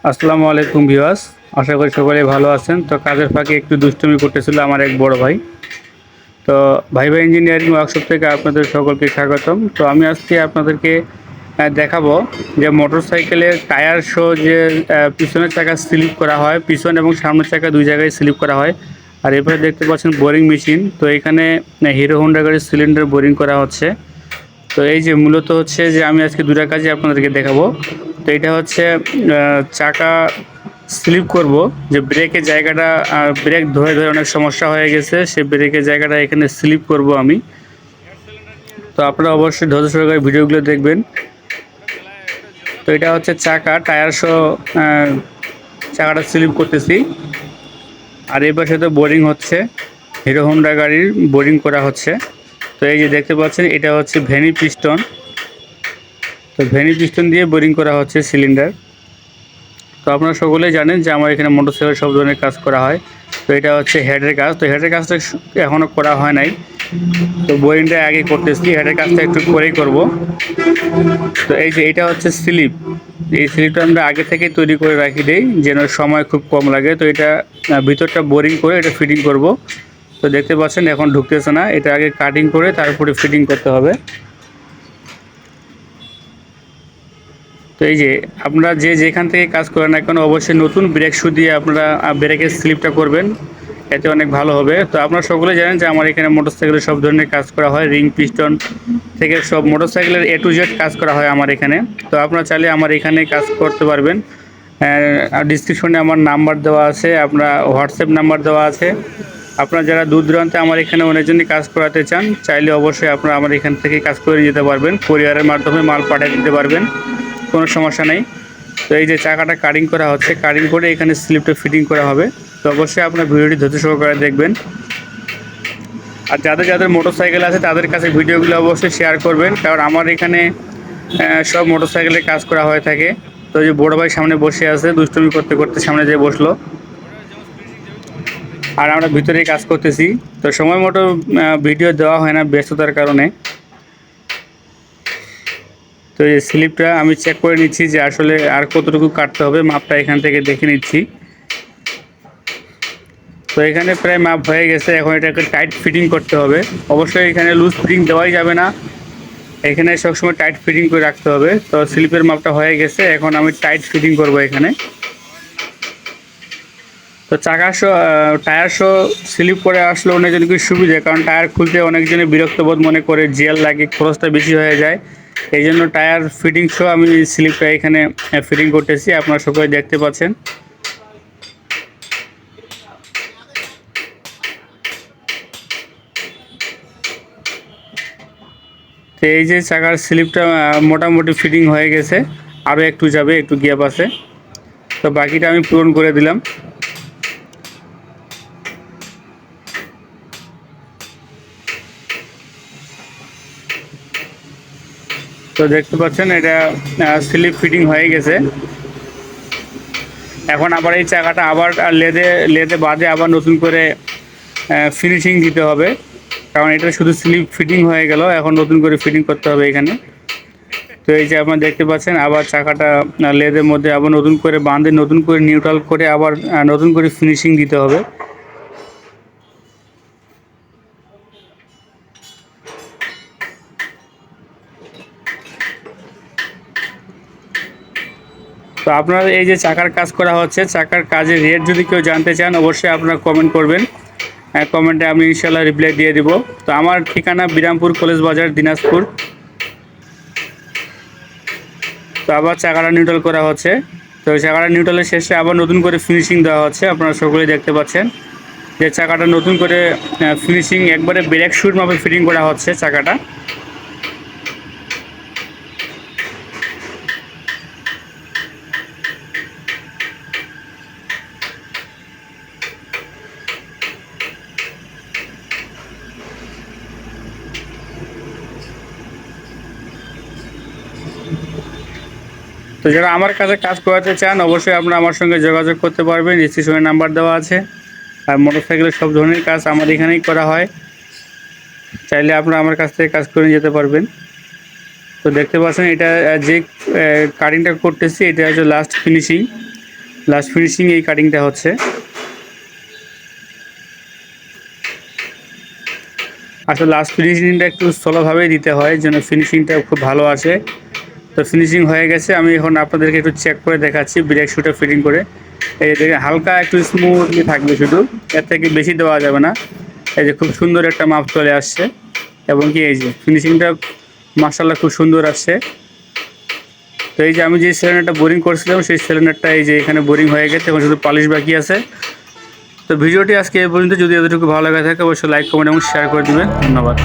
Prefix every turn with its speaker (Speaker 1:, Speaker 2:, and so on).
Speaker 1: আসসালামু আলাইকুম ভিউয়ার্স। আশা করি সকলে ভালো আছেন। তো কাজের ফাঁকে একটু দুষ্টুমি করতেছিল আমার এক বড় ভাই। তো ভাই ইঞ্জিনিয়ারিং ওয়ার্কশপ থেকে আপনাদের সকলকে স্বাগতম। তো আমি আজকে আপনাদেরকে দেখাবো যে মোটরসাইকেলের টায়ার শো যে পিছনের চাকা স্লিপ করা হয়, পিছন এবং সামনের চাকা দুই জায়গায় স্লিপ করা হয়। আর এরপরে দেখতে পাচ্ছেন বোরিং মেশিন। তো এখানে হিরো হোন্ডা গাড়ির সিলিন্ডার বোরিং করা হচ্ছে। তো এই যে মূলত হচ্ছে যে আমি আজকে দুটা কাজই আপনাদেরকে দেখাবো। তো এটা হচ্ছে চাকা স্লিপ করব, যে ব্রেকের জায়গাটা ব্রেক ধরে ধরে অনেক সমস্যা হয়ে গেছে, সে ব্রেকের জায়গাটা এখানে স্লিপ করব আমি। তো আপনারা অবশ্যই ধৈর্য সহকারে ভিডিওগুলো দেখবেন। তো এটা হচ্ছে চাকা টায়ার সহ চাকাটা স্লিপ করতেছি। আর এই পাশে তো বোরিং হচ্ছে, হিরো হোন্ডা গাড়ির বোরিং করা হচ্ছে। তো এই যে দেখতে পাচ্ছেন এটা হচ্ছে ভেনি পিস্টন। তো ভেনি পিস্টন দিয়ে বোরিং করা হচ্ছে সিলিন্ডার। তো আপনারা সকলেই জানেন যে আমার এখানে মোটরসাইকেল সব ধরনের কাজ করা হয়। তো এটা হচ্ছে হেডের কাজ। তো হেডের কাজটা এখনও করা হয় নাই, তো বোরিংটা আগে করতেছি, হেডের কাজটা একটু পরেই করব। তো এই যে এটা হচ্ছে স্লিপ, এই স্লিপটা আমরা আগে থেকেই তৈরি করে রাখি দেই যেন সময় খুব কম লাগে। তো এটা ভিতরটা বোরিং করে এটা ফিটিং করব। তো দেখতে পাচ্ছেন এখন ঢুকতেছে না, এটা আগে কাটিং করে তারপরে ফিটিং করতে হবে। তো এই যে আপনারা যে যেখান থেকে কাজ করেন না কেন অবশ্যই নতুন ব্রেক শু দিয়ে আপনারা ব্রেকের স্লিপটা করবেন, এতে অনেক ভালো হবে। তো আপনারা সকলে জানেন যে আমার এখানে মোটরসাইকেলের সব ধরনের কাজ করা হয়, রিং পিস্টন থেকে সব মোটরসাইকেলের A to Z কাজ করা হয় আমার এখানে। তো আপনারা চাইলে আমার এখানে কাজ করতে পারবেন। ডিসক্রিপশনে আমার নাম্বার দেওয়া আছে, আপনার হোয়াটসঅ্যাপ নাম্বার দেওয়া আছে। আপনারা যারা দূর দূরান্তে আমার এখানে অনেকজনই কাজ করাতে চান, চাইলে অবশ্যই আপনারা আমার এখান থেকে কাজ করে নিতে পারবেন, কোরিয়ারের মাধ্যমে মাল পাঠিয়ে দিতে পারবেন, কোনো সমস্যা নেই। তো এই যে চাকাটা কাটিং করা হচ্ছে, কাটিং করে এখানে স্লিপটা ফিটিং করা হবে। তো অবশ্যই আপনার ভিডিওটি ধৈর্য সহকারে দেখবেন। আর যাদের যাদের মোটরসাইকেল আছে তাদের কাছে ভিডিওগুলো অবশ্যই শেয়ার করবেন, কারণ আমার এখানে সব মোটরসাইকেলের কাজ করা হয়ে থাকে। তো এই যে বড় ভাই সামনে বসে আছে, দুষ্টুমি করতে করতে সামনে যেয়ে বসলো, আর আমরা ভিতরেই কাজ করতেছি। তো সময় মতো ভিডিও দেওয়া হয় না ব্যস্ততার কারণে। তো এই স্লিপটা আমি চেক করে নিচ্ছি যে আসলে আর কতটুকু কাটতে হবে, মাপটা এখান থেকে দেখে নিচ্ছি। তো এখানে প্রায় মাপ হয়ে গেছে, এখন এটাকে টাইট ফিটিং করতে হবে। অবশ্যই এখানে লুজ ফিটিং দেওয়াই যাবে না, এখানে সবসময় টাইট ফিটিং করে রাখতে হবে। তো স্লিপের মাপটা হয়ে গেছে, এখন আমি টাইট ফিটিং করব এখানে। তো চাকা শো টায়ার শো স্লিপ করে আসলে অনেকজনকে সুবিধা, কারণ টায়ার খুলতে অনেকজনে বিরক্ত বোধ মনে করে, জেল লাগে, খরচটা বেশি হয়ে যায়। এই জন্য টায়ার ফিটিং শো আমি স্লিপটা এখানে ফিটিং করতেছি, আপনারা সকলে দেখতে পাচ্ছেন। তো এই যে চাকার স্লিপটা মোটামুটি ফিটিং হয়ে গেছে, আরও একটু যাবে, একটু গ্যাপ আছে। তো বাকিটা আমি পূরণ করে দিলাম। তো দেখতে পাচ্ছেন এটা স্লিপ ফিটিং হয়ে গেছে। এখন আবার এই চাকাটা আবার লেদে লেদে বাদে আবার নতুন করে ফিনিশিং দিতে হবে, কারণ এটা শুধু স্লিপ ফিটিং হয়ে গেল, এখন নতুন করে ফিটিং করতে হবে এখানে। তো এই যে আপনারা দেখতে পাচ্ছেন আবার চাকাটা লেদের মধ্যে আবার নতুন করে বাঁধে, নতুন করে নিউট্রাল করে আবার নতুন করে ফিনিশিং দিতে হবে। তো আপনারা এই যে চাকার কাজ করা হচ্ছে, চাকার কাজের রেট যদি কেউ জানতে চান অবশ্যই আপনারা কমেন্ট করবেন, কমেন্টে আমি ইনশাল্লাহ রিপ্লাই দিয়ে দিব। তো আমার ঠিকানা বিরামপুর কলেজ বাজার, দিনাজপুর। তো আবার চাকাটা নিউট্রাল করা হচ্ছে। তো চাকাটা নিউট্রালের শেষে আবার নতুন করে ফিনিশিং দেওয়া হচ্ছে, আপনারা সকলেই দেখতে পাচ্ছেন যে চাকাটা নতুন করে ফিনিশিং একবারে ব্রেক শুর মাপে ফিটিং করা হচ্ছে চাকাটা। তো যারা আমার কাছে কাজ করাতে চান অবশ্যই আপনারা আমার সঙ্গে যোগাযোগ করতে পারবেন, ডিসক্রিপশনে নাম্বার দেওয়া আছে। আর মোটরসাইকেলের সব ধরনের কাজ আমার এখানেই করা হয়, চাইলে আপনারা আমার কাছ থেকে কাজ করে যেতে পারবেন। তো দেখতে পাচ্ছেন এটা যে কাটিংটা করতেছি এটা হচ্ছে লাস্ট ফিনিশিং। লাস্ট ফিনিশিং এই কাটিংটা হচ্ছে। আসলে লাস্ট ফিনিশিংটা একটু স্লোভাবেই দিতে হয় যেন ফিনিশিংটা খুব ভালো আসে। তো ফিনিশিং হয়ে গেছে, আমি এখন আপনাদেরকে একটু চেক করে দেখাচ্ছি ব্রেক শুটা ফিটিং করে। এই দেখে হালকা একটু স্মুথলি থাকবে, শুধু এর থেকে বেশি দেওয়া যাবে না। এই যে খুব সুন্দর একটা মাপ চলে আসছে, এবং কি এই যে ফিনিশিংটা মাশাআল্লাহ খুব সুন্দর আসছে। তো এই যে আমি যে সিলিন্ডারটা বোরিং করছিলাম সেই সিলিন্ডারটা এই যে এখানে বোরিং হয়ে গেছে, এখন শুধু পালিশ বাকি আছে। তো ভিডিওটি আজকে এই পর্যন্ত। যদি এতটুকু ভালো লাগে থাকে অবশ্যই লাইক, কমেন্ট এবং শেয়ার করে দিবেন। ধন্যবাদ।